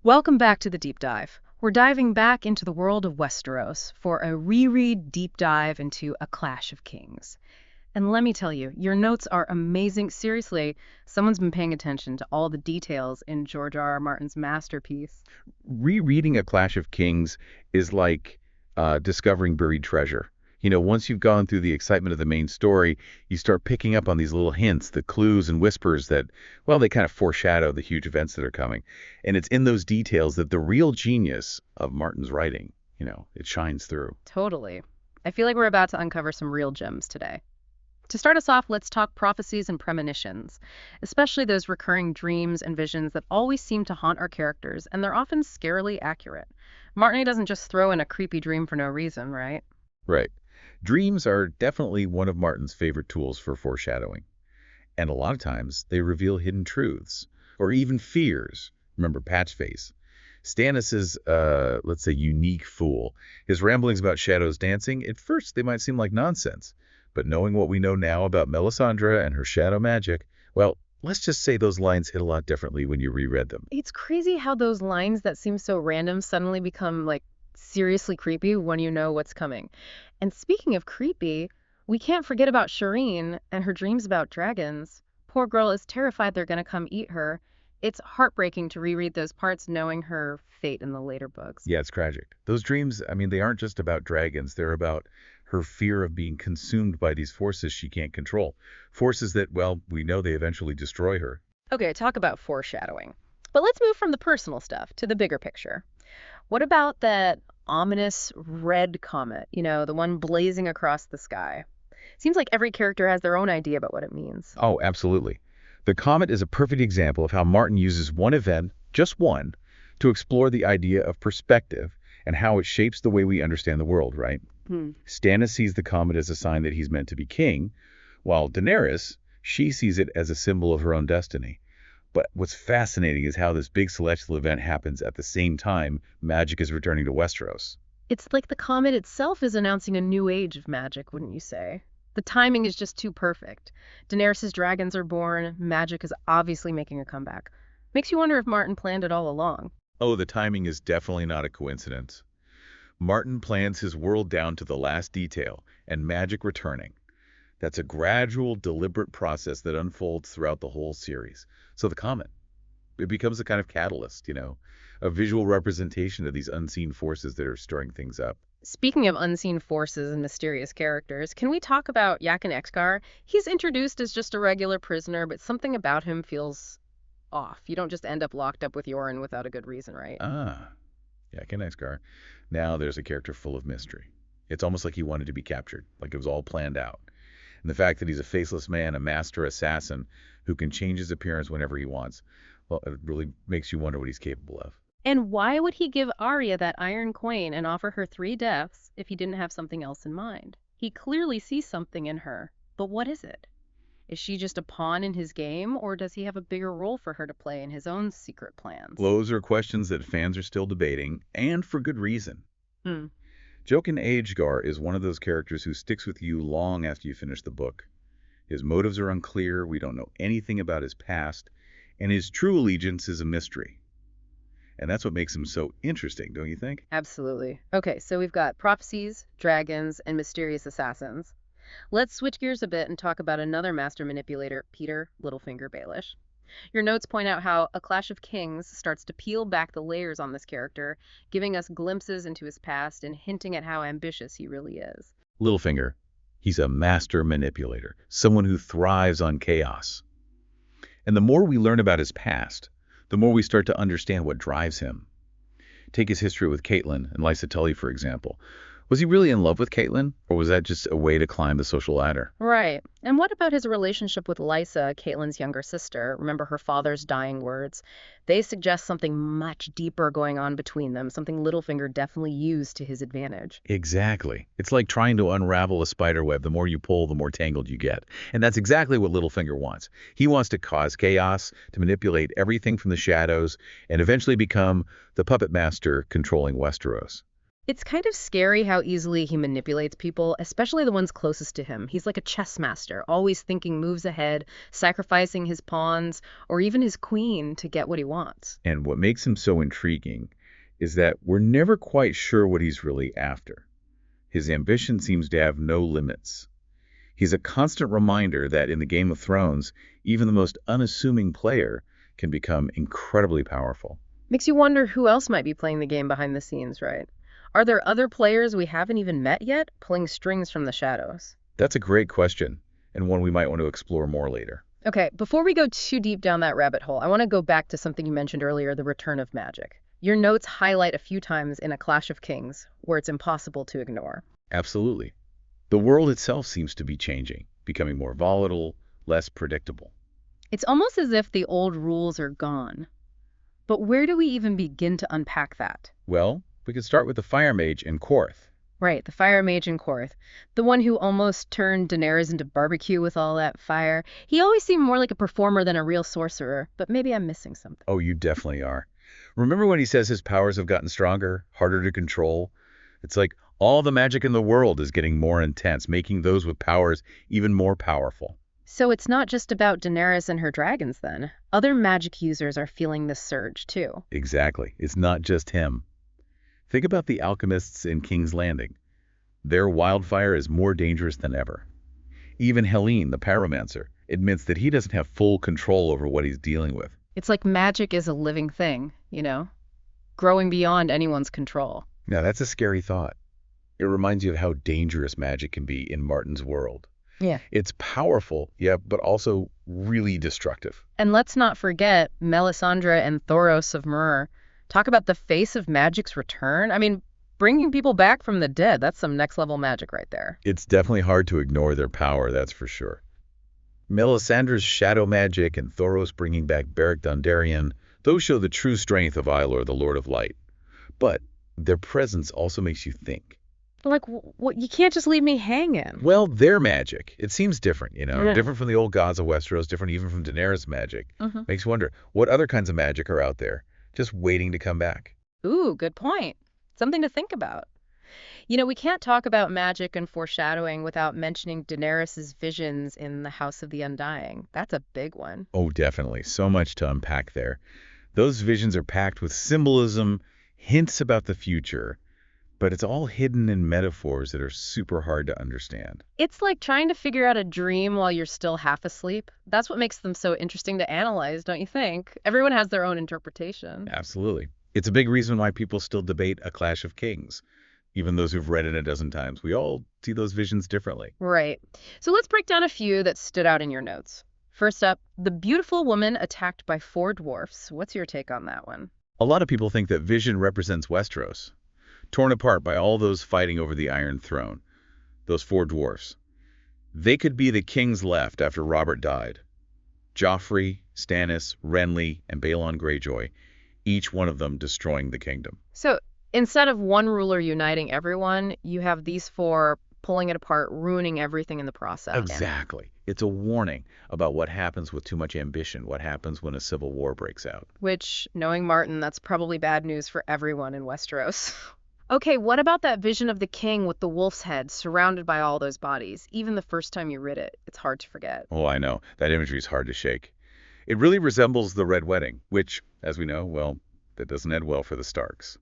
Welcome back to the deep dive. We're diving back into the world of Westeros for a reread deep dive into A Clash of Kings. And let me tell you, your notes are amazing. Seriously, someone's been paying attention to all the details in George R. R. Martin's masterpiece. Rereading A Clash of Kings is like discovering buried treasure. Once you've gone through the excitement of the main story, you start picking up on these little hints, the clues and whispers that, well, they kind of foreshadow the huge events that are coming. And it's in those details that the real genius of Martin's writing, it shines through. Totally. I feel like we're about to uncover some real gems today. To start us off, let's talk prophecies and premonitions, especially those recurring dreams and visions that always seem to haunt our characters, and they're often scarily accurate. Martin doesn't just throw in a creepy dream for no reason, right? Right. Dreams are definitely one of Martin's favorite tools for foreshadowing. And a lot of times, they reveal hidden truths, or even fears. Remember Patchface? Stannis' let's say, unique fool. His ramblings about shadows dancing, at first they might seem like nonsense. But knowing what we know now about Melisandre and her shadow magic, well, let's just say those lines hit a lot differently when you reread them. It's crazy how those lines that seem so random suddenly become, seriously creepy when you know what's coming. And speaking of creepy, we can't forget about Shireen and her dreams about dragons. Poor girl is terrified they're going to come eat her. It's heartbreaking to reread those parts knowing her fate in the later books. Yeah, it's tragic. Those dreams, they aren't just about dragons. They're about her fear of being consumed by these forces she can't control. Forces that, well, we know they eventually destroy her. Okay, talk about foreshadowing. But let's move from the personal stuff to the bigger picture. What about that ominous red comet, the one blazing across the sky? Seems like every character has their own idea about what it means. Oh, absolutely. The comet is a perfect example of how Martin uses one event, just one, to explore the idea of perspective and how it shapes the way we understand the world, right? Stannis sees the comet as a sign that he's meant to be king, while Daenerys, she sees it as a symbol of her own destiny. But what's fascinating is how this big celestial event happens at the same time magic is returning to Westeros. It's like the comet itself is announcing a new age of magic, wouldn't you say? The timing is just too perfect. Daenerys' dragons are born, magic is obviously making a comeback. Makes you wonder if Martin planned it all along. Oh, the timing is definitely not a coincidence. Martin plans his world down to the last detail, and magic returning. That's a gradual, deliberate process that unfolds throughout the whole series. So the comet, it becomes a kind of catalyst, a visual representation of these unseen forces that are stirring things up. Speaking of unseen forces and mysterious characters, can we talk about Yakin Exgar? He's introduced as just a regular prisoner, but something about him feels off. You don't just end up locked up with Yoren without a good reason, right? Yeah, Exgar. Now there's a character full of mystery. It's almost like he wanted to be captured, like it was all planned out. And the fact that he's a faceless man, a master assassin, who can change his appearance whenever he wants, well, it really makes you wonder what he's capable of. And why would he give Arya that iron coin and offer her 3 deaths if he didn't have something else in mind? He clearly sees something in her, but what is it? Is she just a pawn in his game, or does he have a bigger role for her to play in his own secret plans? Those are questions that fans are still debating, and for good reason. Hmm. Jaqen H'ghar is one of those characters who sticks with you long after you finish the book. His motives are unclear, we don't know anything about his past, and his true allegiance is a mystery. And that's what makes him so interesting, don't you think? Absolutely. Okay, so we've got prophecies, dragons, and mysterious assassins. Let's switch gears a bit and talk about another master manipulator, Peter Littlefinger Baelish. Your notes point out how A Clash of Kings starts to peel back the layers on this character, giving us glimpses into his past and hinting at how ambitious he really is. Littlefinger, he's a master manipulator, someone who thrives on chaos. And the more we learn about his past, the more we start to understand what drives him. Take his history with Catelyn and Lysa Tully, for example. Was he really in love with Catelyn, or was that just a way to climb the social ladder? Right. And what about his relationship with Lysa, Catelyn's younger sister? Remember her father's dying words? They suggest something much deeper going on between them, something Littlefinger definitely used to his advantage. Exactly. It's like trying to unravel a spider web. The more you pull, the more tangled you get. And that's exactly what Littlefinger wants. He wants to cause chaos, to manipulate everything from the shadows, and eventually become the puppet master controlling Westeros. It's kind of scary how easily he manipulates people, especially the ones closest to him. He's like a chess master, always thinking moves ahead, sacrificing his pawns or even his queen to get what he wants. And what makes him so intriguing is that we're never quite sure what he's really after. His ambition seems to have no limits. He's a constant reminder that in the Game of Thrones, even the most unassuming player can become incredibly powerful. Makes you wonder who else might be playing the game behind the scenes, right? Are there other players we haven't even met yet, pulling strings from the shadows? That's a great question, and one we might want to explore more later. Okay, before we go too deep down that rabbit hole, I want to go back to something you mentioned earlier, the return of magic. Your notes highlight a few times in A Clash of Kings where it's impossible to ignore. Absolutely. The world itself seems to be changing, becoming more volatile, less predictable. It's almost as if the old rules are gone. But where do we even begin to unpack that? Well, we could start with the Fire Mage in Korth. Right, the fire mage in Korth. The one who almost turned Daenerys into barbecue with all that fire. He always seemed more like a performer than a real sorcerer, but maybe I'm missing something. Oh, you definitely are. Remember when he says his powers have gotten stronger, harder to control? It's like all the magic in the world is getting more intense, making those with powers even more powerful. So it's not just about Daenerys and her dragons then. Other magic users are feeling this surge too. Exactly. It's not just him. Think about the alchemists in King's Landing. Their wildfire is more dangerous than ever. Even Helene, the pyromancer, admits that he doesn't have full control over what he's dealing with. It's like magic is a living thing, growing beyond anyone's control. Now, that's a scary thought. It reminds you of how dangerous magic can be in Martin's world. Yeah. It's powerful, yeah, but also really destructive. And let's not forget Melisandre and Thoros of Myr. Talk about the face of magic's return. I mean, bringing people back from the dead, that's some next level magic right there. It's definitely hard to ignore their power, that's for sure. Melisandre's shadow magic and Thoros bringing back Beric Dondarrion, those show the true strength of Isildur, the Lord of Light. But their presence also makes you think. Like, what? You can't just leave me hanging. Well, their magic, it seems different, Yeah. different from the old gods of Westeros, different even from Daenerys' magic. Mm-hmm. Makes you wonder, what other kinds of magic are out there, just waiting to come back? Ooh, good point. Something to think about. We can't talk about magic and foreshadowing without mentioning Daenerys' visions in the House of the Undying. That's a big one. Oh, definitely. So much to unpack there. Those visions are packed with symbolism, hints about the future, but it's all hidden in metaphors that are super hard to understand. It's like trying to figure out a dream while you're still half asleep. That's what makes them so interesting to analyze, don't you think? Everyone has their own interpretation. Absolutely. It's a big reason why people still debate A Clash of Kings. Even those who've read it a dozen times, we all see those visions differently. Right. So let's break down a few that stood out in your notes. First up, the beautiful woman attacked by 4 dwarfs. What's your take on that one? A lot of people think that Vision represents Westeros, torn apart by all those fighting over the Iron Throne, those 4 dwarfs. They could be the kings left after Robert died. Joffrey, Stannis, Renly, and Balon Greyjoy, each one of them destroying the kingdom. So instead of one ruler uniting everyone, you have these 4 pulling it apart, ruining everything in the process. Exactly. It's a warning about what happens with too much ambition, what happens when a civil war breaks out. Which, knowing Martin, that's probably bad news for everyone in Westeros. Okay, what about that vision of the king with the wolf's head surrounded by all those bodies? Even the first time you read it, it's hard to forget. Oh, I know. That imagery is hard to shake. It really resembles the Red Wedding, which, as we know, well, that doesn't end well for the Starks.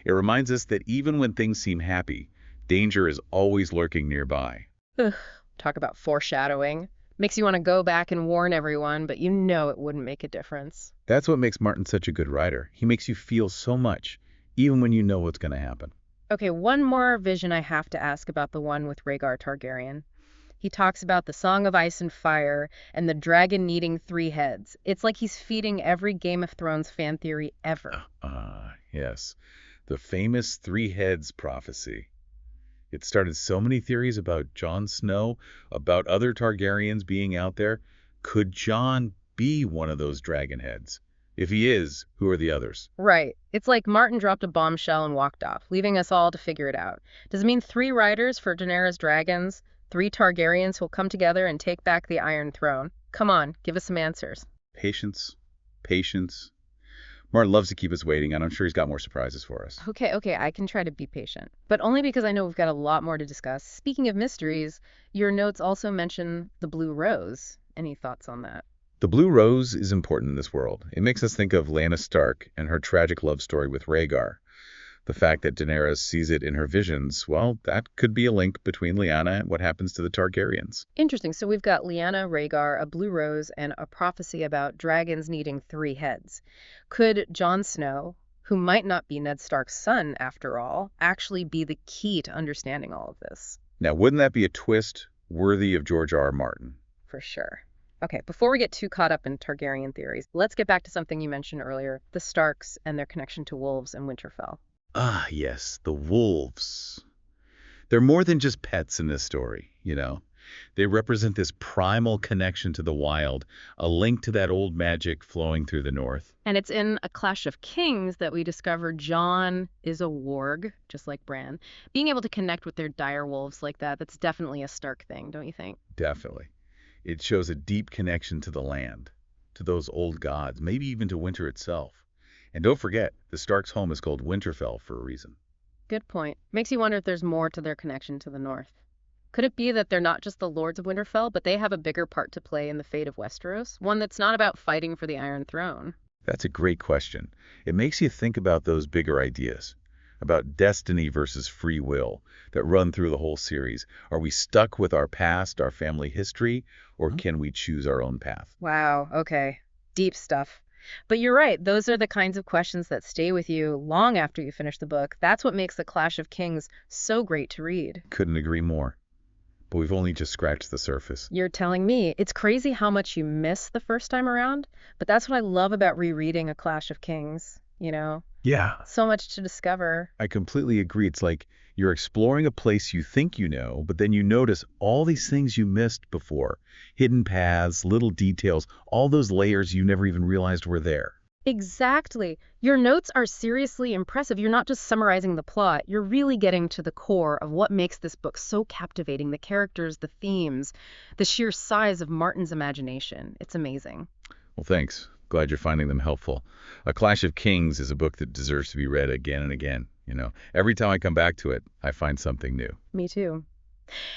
It reminds us that even when things seem happy, danger is always lurking nearby. Ugh, talk about foreshadowing. Makes you want to go back and warn everyone, but you know it wouldn't make a difference. That's what makes Martin such a good writer. He makes you feel so much, even when you know what's going to happen. Okay, one more vision I have to ask about the one with Rhaegar Targaryen. He talks about the Song of Ice and Fire and the dragon needing 3 heads. It's like he's feeding every Game of Thrones fan theory ever. Yes. The famous 3 heads prophecy. It started so many theories about Jon Snow, about other Targaryens being out there. Could Jon be one of those dragon heads? If he is, who are the others? Right. It's like Martin dropped a bombshell and walked off, leaving us all to figure it out. Does it mean 3 riders for Daenerys' dragons? 3 Targaryens who'll come together and take back the Iron Throne? Come on, give us some answers. Patience. Patience. Martin loves to keep us waiting, and I'm sure he's got more surprises for us. Okay, I can try to be patient, but only because I know we've got a lot more to discuss. Speaking of mysteries, your notes also mention the blue rose. Any thoughts on that? The Blue Rose is important in this world. It makes us think of Lyanna Stark and her tragic love story with Rhaegar. The fact that Daenerys sees it in her visions, well, that could be a link between Lyanna and what happens to the Targaryens. Interesting. So we've got Lyanna, Rhaegar, a blue rose, and a prophecy about dragons needing three heads. Could Jon Snow, who might not be Ned Stark's son after all, actually be the key to understanding all of this? Now, wouldn't that be a twist worthy of George R. R. Martin? For sure. Okay, before we get too caught up in Targaryen theories, let's get back to something you mentioned earlier, the Starks and their connection to wolves in Winterfell. Ah, yes, the wolves. They're more than just pets in this story, you know. They represent this primal connection to the wild, a link to that old magic flowing through the north. And it's in A Clash of Kings that we discover Jon is a warg, just like Bran. Being able to connect with their dire wolves like that, that's definitely a Stark thing, don't you think? Definitely. It shows a deep connection to the land, to those old gods, maybe even to winter itself. And don't forget, the Stark's home is called Winterfell for a reason. Good point. Makes you wonder if there's more to their connection to the North. Could it be that they're not just the Lords of Winterfell, but they have a bigger part to play in the fate of Westeros? One that's not about fighting for the Iron Throne. That's a great question. It makes you think about those bigger ideas, about destiny versus free will that run through the whole series. Are we stuck with our past, our family history, or can we choose our own path? Wow, okay. Deep stuff. But you're right, those are the kinds of questions that stay with you long after you finish the book. That's what makes The Clash of Kings so great to read. Couldn't agree more. But we've only just scratched the surface. You're telling me. It's crazy how much you miss the first time around, but that's what I love about rereading A Clash of Kings, you know? Yeah, So much to discover. I completely agree. It's like you're exploring a place you think you know, but then you notice all these things you missed before. Hidden paths, little details, all those layers you never even realized were there. Exactly. Your notes are seriously impressive. You're not just summarizing the plot, you're really getting to the core of what makes this book so captivating, the characters, the themes, the sheer size of Martin's imagination. It's amazing. Well, thanks. Glad you're finding them helpful. A Clash of Kings is a book that deserves to be read again and again. Every time I come back to it, I find something new. Me too.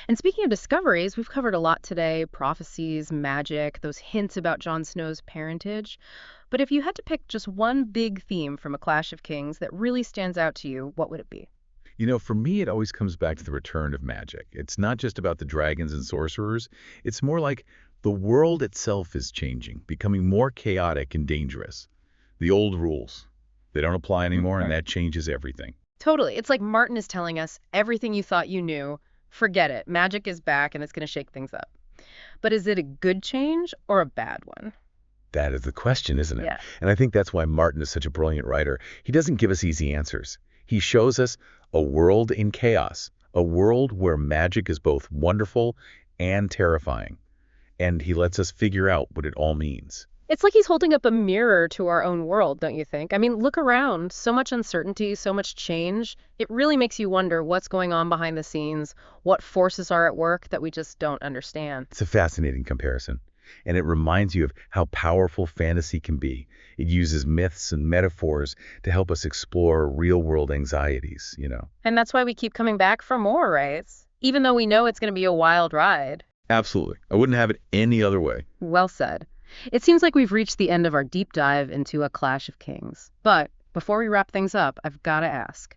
And speaking of discoveries, we've covered a lot today, prophecies, magic, those hints about Jon Snow's parentage. But if you had to pick just one big theme from A Clash of Kings that really stands out to you, what would it be? For me, it always comes back to the return of magic. It's not just about the dragons and sorcerers. It's more like the world itself is changing, becoming more chaotic and dangerous. The old rules, they don't apply anymore, and that changes everything. Totally. It's like Martin is telling us everything you thought you knew, forget it. Magic is back and it's going to shake things up. But is it a good change or a bad one? That is the question, isn't it? Yeah. And I think that's why Martin is such a brilliant writer. He doesn't give us easy answers. He shows us a world in chaos, a world where magic is both wonderful and terrifying. And he lets us figure out what it all means. It's like he's holding up a mirror to our own world, don't you think? I mean, look around. So much uncertainty, so much change. It really makes you wonder what's going on behind the scenes, what forces are at work that we just don't understand. It's a fascinating comparison. And it reminds you of how powerful fantasy can be. It uses myths and metaphors to help us explore real-world anxieties. And that's why we keep coming back for more, right? Even though we know it's going to be a wild ride. Absolutely. I wouldn't have it any other way. Well said. It seems like we've reached the end of our deep dive into A Clash of Kings. But before we wrap things up, I've got to ask,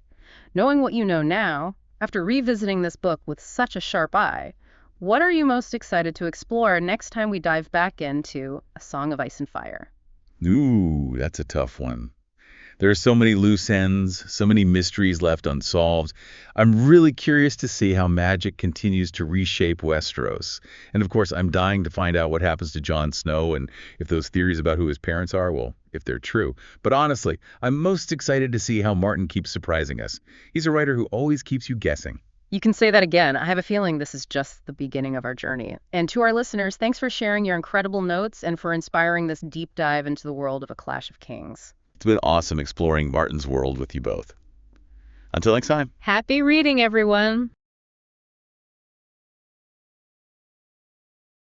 knowing what you know now, after revisiting this book with such a sharp eye, what are you most excited to explore next time we dive back into A Song of Ice and Fire? Ooh, that's a tough one. There are so many loose ends, so many mysteries left unsolved. I'm really curious to see how magic continues to reshape Westeros. And of course, I'm dying to find out what happens to Jon Snow and if those theories about who his parents are, well, if they're true. But honestly, I'm most excited to see how Martin keeps surprising us. He's a writer who always keeps you guessing. You can say that again. I have a feeling this is just the beginning of our journey. And to our listeners, thanks for sharing your incredible notes and for inspiring this deep dive into the world of A Clash of Kings. It's been awesome exploring Martin's world with you both. Until next time. Happy reading, everyone!